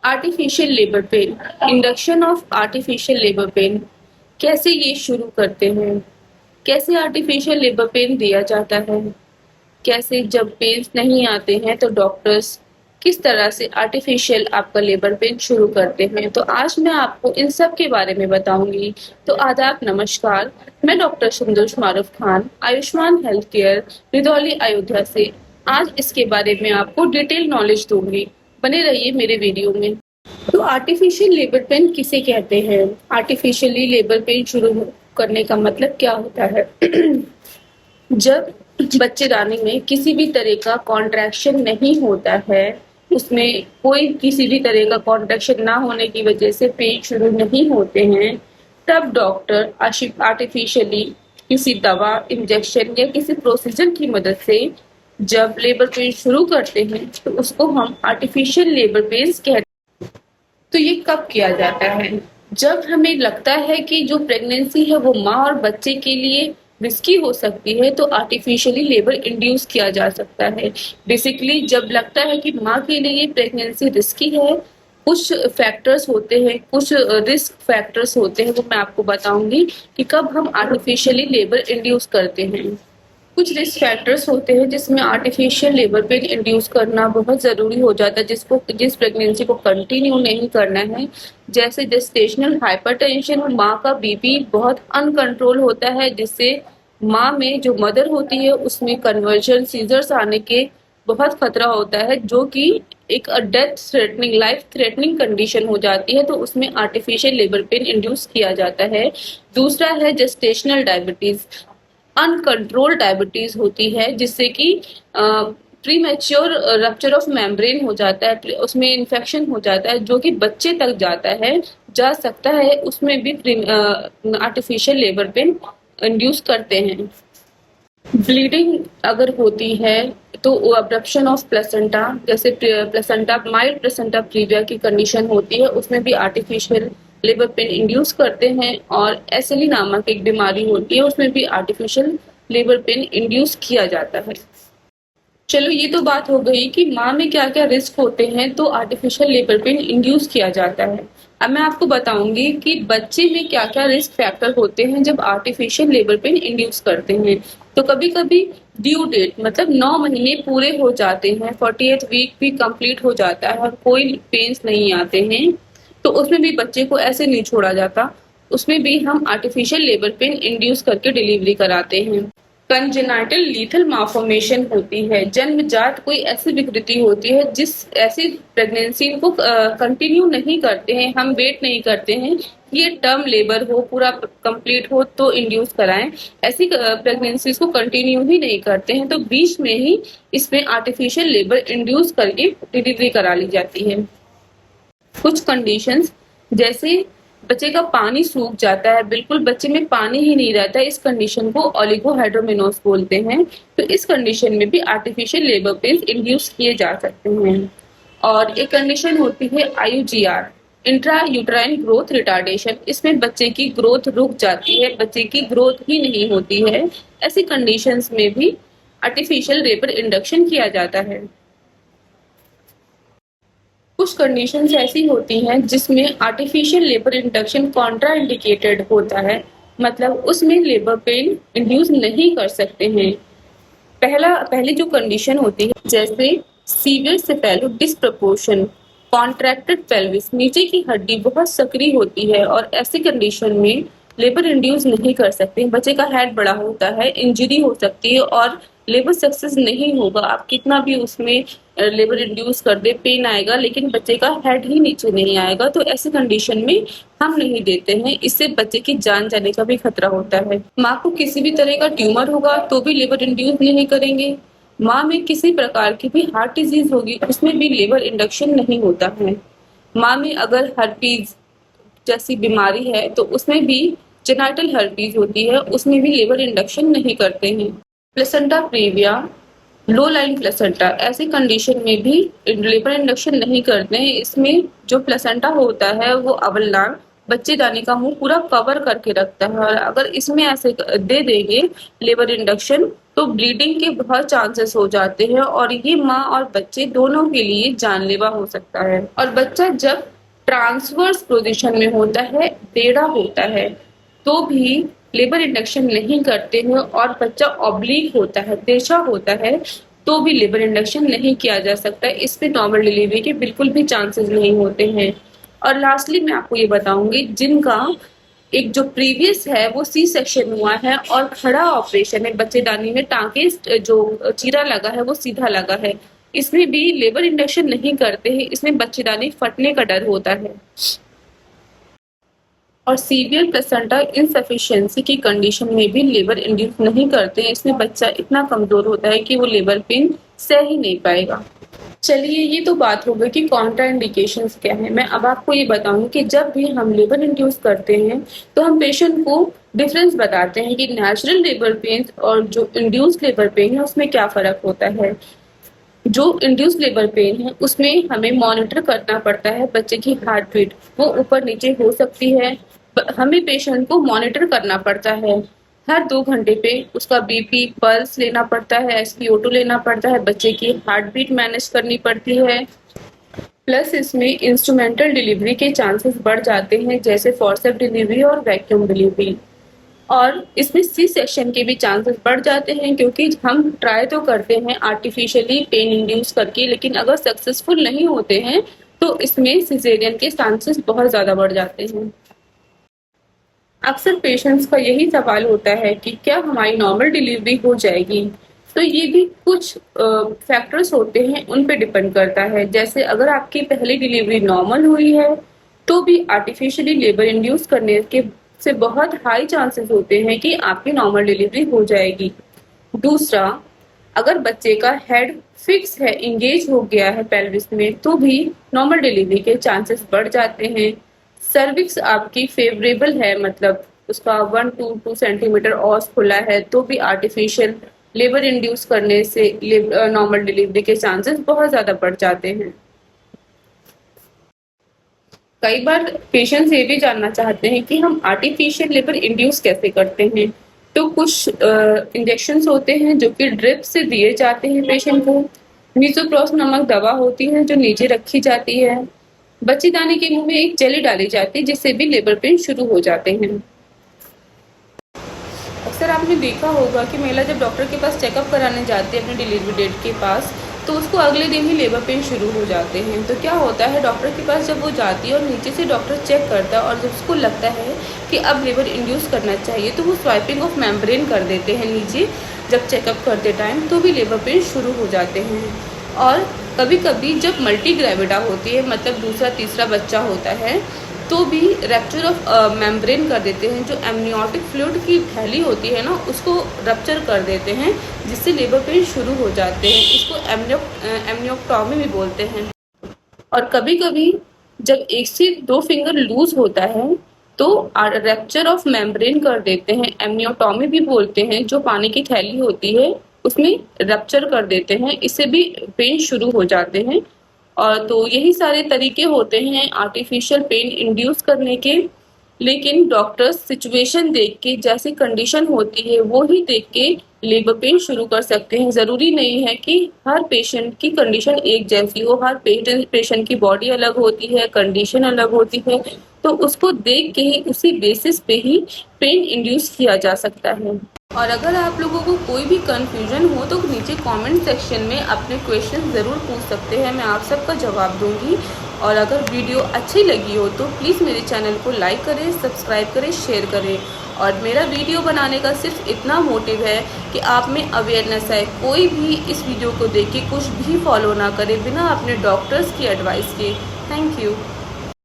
Artificial labour pain, induction of artificial labour pain, कैसे ये शुरू करते हैं? कैसे आर्टिफिशियल लेबर पेन दिया जाता है? कैसे जब पेन्स नहीं आते हैं तो डॉक्टर्स किस तरह से आर्टिफिशियल आपका लेबर पेन शुरू करते हैं? तो आज मैं आपको इन सब के बारे में बताऊंगी। तो आदाब, नमस्कार। मैं डॉक्टर संतोष मारूफ खान, आयुष्मान हेल्थ केयर, रिदौली, अयोध्या से आज इसके बारे में आपको डिटेल नॉलेज दूंगी। बने रहिए मेरे वीडियो में। तो आर्टिफिशियल लेबर पेन किसे कहते हैं? आर्टिफिशियली लेबर पेन शुरू करने का मतलब क्या होता है? जब बच्चेदानी में किसी भी तरह का कॉन्ट्रैक्शन नहीं होता है, उसमें कोई किसी भी तरह का कॉन्ट्रैक्शन ना होने की वजह से पेन शुरू नहीं होते हैं, तब डॉक्टर आर्टिफिशियली किसी दवा, इंजेक्शन या किसी प्रोसीजर की मदद से जब लेबर पेन शुरू करते हैं तो उसको हम आर्टिफिशियल लेबर पेन्स कहते हैं। तो ये कब किया जाता है? जब हमें लगता है कि जो प्रेगनेंसी है वो माँ और बच्चे के लिए रिस्की हो सकती है तो आर्टिफिशियली लेबर इंड्यूस किया जा सकता है। बेसिकली जब लगता है कि माँ के लिए प्रेगनेंसी रिस्की है, कुछ फैक्टर्स होते हैं, कुछ रिस्क फैक्टर्स होते हैं, वो मैं आपको बताऊंगी कि कब हम आर्टिफिशियली लेबर इंड्यूस करते हैं। कुछ रिस्क फैक्टर्स होते हैं जिसमें आर्टिफिशियल लेबर पेन इंड्यूस करना बहुत ज़रूरी हो जाता है, जिस प्रेगनेंसी को कंटिन्यू नहीं करना है। जैसे जेस्टेशनल हाइपरटेंशन, माँ का बीपी बहुत अनकंट्रोल होता है, जिससे माँ में जो मदर होती है उसमें कन्वर्जन, सीजर्स आने के बहुत खतरा होता है, जो कि एक death threatening, life threatening condition हो जाती है, तो उसमें आर्टिफिशियल लेबर पेन इंड्यूस किया जाता है। दूसरा है जेस्टेशनल डायबिटीज। अनकंट्रोल डायबिटीज होती है जिससे कि pre mature rupture of membrane हो जाता है, उसमें इन्फेक्शन हो जाता है जो कि बच्चे तक जा सकता है। उसमें भी आर्टिफिशियल लेबर पेन इंड्यूस करते हैं। ब्लीडिंग अगर होती है तो अब्रप्शन ऑफ प्लेसेंटा, जैसे प्लेसेंटा, माइल्ड प्लेसेंटा प्रीविया की कंडीशन होती है, उसमें भी आर्टिफिशियल लेबर पेन इंड्यूस करते हैं। और एसएलई नामक एक बीमारी होती है, उसमें भी आर्टिफिशियल लेबर पेन इंड्यूस किया जाता है। चलो, ये तो बात हो गई कि माँ में क्या क्या रिस्क होते हैं तो आर्टिफिशियल लेबर पेन इंड्यूस किया जाता है। अब मैं आपको बताऊंगी कि बच्चे में क्या क्या रिस्क फैक्टर होते हैं जब आर्टिफिशियल लेबर पेन इंड्यूस करते हैं। तो कभी कभी ड्यू डेट मतलब 9 महीने पूरे हो जाते हैं, 48th वीक भी कंप्लीट हो जाता है और कोई पेन्स नहीं आते हैं, तो उसमें भी बच्चे को ऐसे नहीं छोड़ा जाता, उसमें भी हम आर्टिफिशियल लेबर पेन इंड्यूस करके डिलीवरी कराते हैं। कंजेनाइटल लीथल मालफॉर्मेशन होती है, जन्मजात कोई ऐसी विकृति होती है जिस ऐसी प्रेगनेंसी को कंटिन्यू नहीं करते हैं, हम वेट नहीं करते हैं ये टर्म लेबर हो, पूरा कंप्लीट हो तो इंड्यूस कराएं। ऐसी प्रेगनेंसीज को कंटिन्यू ही नहीं करते हैं तो बीच में ही इसमें आर्टिफिशियल लेबर इंड्यूस करके डिलीवरी करा ली जाती है। कुछ कंडीशंस, जैसे बच्चे का पानी सूख जाता है, बिल्कुल बच्चे में पानी ही नहीं रहता है, इस कंडीशन को ओलिगोहाइड्रोमेनोस बोलते हैं। तो इस कंडीशन में भी आर्टिफिशियल लेबर पेन इंड्यूस किए जा सकते हैं। और एक कंडीशन होती है IUGR, intra uterine growth retardation. इसमें बच्चे की ग्रोथ रुक जाती है, बच्चे की ग्रोथ ही नहीं होती है। ऐसी कंडीशंस में भी आर्टिफिशियल लेबर इंडक्शन किया जाता है। कुछ कंडीशंस ऐसी होती हैं जिसमें artificial labour induction Contra indicated होता है, मतलब उसमें लेबर पेन इंड्यूस नहीं कर सकते हैं। पहली जो कंडीशन होती है, जैसे सीवियर सेफेलो डिस्प्रपोर्शन, कॉन्ट्रैक्टेड पेल्विस, नीचे की हड्डी बहुत सक्रिय होती है और ऐसी कंडीशन में लेबर इंड्यूस नहीं कर सकते। बच्चे का हेड बड़ा होता है, इंजरी हो सकती है और लेबर सक्सेस नहीं होगा। आप कितना भी उसमें लेबर इंड्यूस कर दे, पेन आएगा लेकिन बच्चे का हेड ही नीचे नहीं आएगा। तो ऐसी कंडीशन में हम नहीं देते हैं, इससे बच्चे की जान जाने का भी खतरा होता है। माँ को किसी भी तरह का ट्यूमर होगा तो भी लेबर इंड्यूस नहीं करेंगे। माँ में किसी प्रकार की भी हार्ट डिजीज होगी उसमें भी लेबर इंडक्शन नहीं होता है। माँ में अगर हर्पीज जैसी बीमारी है तो उसमें भी, जेनाइटल हर्पीज होती है, उसमें भी लेबर इंडक्शन नहीं करते हैं। प्लेसेंटा प्रीविया, लो लाइन प्लेसेंटा, ऐसी कंडीशन में भी लेबर इंडक्शन नहीं करते हैं। इसमें जो प्लेसेंटा होता है वो अवलनांग बच्चेदानी का मुंह पूरा कवर करके रखता है और अगर इसमें ऐसे दे देंगे लेबर इंडक्शन तो ब्लीडिंग के बहुत चांसेस हो जाते हैं और ये माँ और बच्चे दोनों के लिए जानलेवा हो सकता है। और बच्चा जब ट्रांसवर्स पोजीशन में होता है, टेढ़ा होता है, तो भी लेबर इंडक्शन नहीं करते हैं और बच्चा ऑब्लिक होता है, तिरछा होता है, तो भी लेबर इंडक्शन नहीं किया जा सकता। इसमें नॉर्मल डिलीवरी के बिल्कुल भी चांसेस नहीं होते हैं। और लास्टली मैं आपको ये बताऊंगी, जिनका एक जो प्रीवियस है वो सी सेक्शन हुआ है और खड़ा ऑपरेशन है, बच्चेदानी में टांके जो चीरा लगा है वो सीधा लगा है, इसमें भी लेबर इंडक्शन नहीं करते हैं, इसमें बच्चेदानी फटने का डर होता है। और सीवियर प्लेसेंटा इनसफिशिएंसी की कंडीशन में भी लेबर इंड्यूस नहीं करते हैं, इसमें बच्चा इतना कमजोर होता है कि वो लेबर पेन सह ही नहीं पाएगा। चलिए, ये तो बात हो गई कि कॉन्ट्राइंडिकेशंस क्या है। मैं अब आपको ये बताऊंगी कि जब भी हम लेबर इंड्यूस करते हैं तो हम पेशेंट को डिफरेंस बताते हैं कि नेचुरल लेबर पेन और जो इंड्यूस लेबर पेन है उसमें क्या फर्क होता है। जो इंड्यूस लेबर पेन है उसमें हमें मॉनिटर करना पड़ता है, बच्चे की हार्ट बीट वो ऊपर नीचे हो सकती है, हमें पेशेंट को मॉनिटर करना पड़ता है, हर 2 घंटे पे उसका बीपी पल्स लेना पड़ता है, SpO2 लेना पड़ता है, बच्चे की हार्ट बीट मैनेज करनी पड़ती है। प्लस इसमें इंस्ट्रूमेंटल डिलीवरी के चांसेस बढ़ जाते हैं, जैसे फोर्सेप्स डिलीवरी और वैक्यूम डिलीवरी। और इसमें सी सेक्शन के भी चांसेस बढ़ जाते हैं, क्योंकि हम ट्राई तो करते हैं आर्टिफिशियली पेन इंड्यूस करके, लेकिन अगर सक्सेसफुल नहीं होते हैं तो इसमें सिजेरियन के चांसेस बहुत ज़्यादा बढ़ जाते हैं। अक्सर पेशेंट्स का यही सवाल होता है कि क्या हमारी नॉर्मल डिलीवरी हो जाएगी। तो ये भी कुछ फैक्टर्स होते हैं, उन पे डिपेंड करता है। जैसे अगर आपकी पहली डिलीवरी नॉर्मल हुई है तो भी आर्टिफिशियली लेबर इंड्यूस करने के से बहुत हाई चांसेस होते हैं कि आपकी नॉर्मल डिलीवरी हो जाएगी। दूसरा, अगर बच्चे का हेड फिक्स है, इंगेज हो गया है पेल्विस में, तो भी नॉर्मल डिलीवरी के चांसेस बढ़ जाते हैं। सर्विक्स आपकी फेवरेबल है, मतलब उसका 1 to 2 सेंटीमीटर ऑस खुला है, तो भी आर्टिफिशियल लेबर इंड्यूस करने से नॉर्मल डिलीवरी के चांसेस बहुत ज्यादा बढ़ जाते हैं। कई बार पेशेंट्स ये भी जानना चाहते हैं कि हम आर्टिफिशियल लेबर इंड्यूस कैसे करते हैं। तो कुछ इंजेक्शंस होते हैं जो कि ड्रिप से दिए जाते हैं पेशेंट को। मिसोप्रोस नामक दवा होती है जो नीचे रखी जाती है, बच्चेदानी के मुंह में एक जेली डाली जाती है, जिससे भी लेबर पेन शुरू हो जाते हैं। अक्सर आपने देखा होगा कि महिला जब डॉक्टर के पास चेकअप कराने जाती है अपने डिलीवरी डेट के पास, तो उसको अगले दिन ही लेबर पेन शुरू हो जाते हैं। तो क्या होता है, डॉक्टर के पास जब वो जाती है और नीचे से डॉक्टर चेक करता है और जब उसको लगता है कि अब लेबर इंड्यूस करना चाहिए, तो वो स्वाइपिंग ऑफ मेम्ब्रेन कर देते हैं नीचे जब चेकअप करते टाइम, तो भी लेबर पेन शुरू हो जाते हैं। और कभी कभी जब मल्टी ग्रेविडा होती है, मतलब दूसरा तीसरा बच्चा होता है, तो भी रप्चर ऑफ मेम्ब्रेन कर देते हैं। जो एमनियोटिक फ्लूइड की थैली होती है ना, उसको रप्चर कर देते हैं, जिससे लेबर पेन शुरू हो जाते हैं। इसको एमनियोक्टॉमी भी बोलते हैं। और कभी कभी जब 1 से 2 फिंगर लूज होता है तो रप्चर ऑफ मेम्ब्रेन कर देते हैं, एमनियोटॉमी भी बोलते हैं। जो पानी की थैली होती है उसमें रप्चर कर देते हैं, इससे भी पेन शुरू हो जाते हैं। और तो यही सारे तरीके होते हैं आर्टिफिशियल पेन इंड्यूस करने के। लेकिन डॉक्टर्स सिचुएशन देख के, जैसी कंडीशन होती है वो ही देख के लेबर पेन शुरू कर सकते हैं। ज़रूरी नहीं है कि हर पेशेंट की कंडीशन एक जैसी हो, हर पेशेंट की बॉडी अलग होती है, कंडीशन अलग होती है, तो उसको देख के ही, उसी बेसिस पे ही पेन इंड्यूस किया जा सकता है। और अगर आप लोगों को कोई भी कंफ्यूजन हो तो नीचे कमेंट सेक्शन में अपने क्वेश्चन ज़रूर पूछ सकते हैं, मैं आप सबका जवाब दूंगी। और अगर वीडियो अच्छी लगी हो तो प्लीज़ मेरे चैनल को लाइक करें, सब्सक्राइब करें, शेयर करें। और मेरा वीडियो बनाने का सिर्फ इतना मोटिव है कि आप में अवेयरनेस है। कोई भी इस वीडियो को देख के कुछ भी फॉलो ना करे बिना अपने डॉक्टर्स की एडवाइस के। Thank you.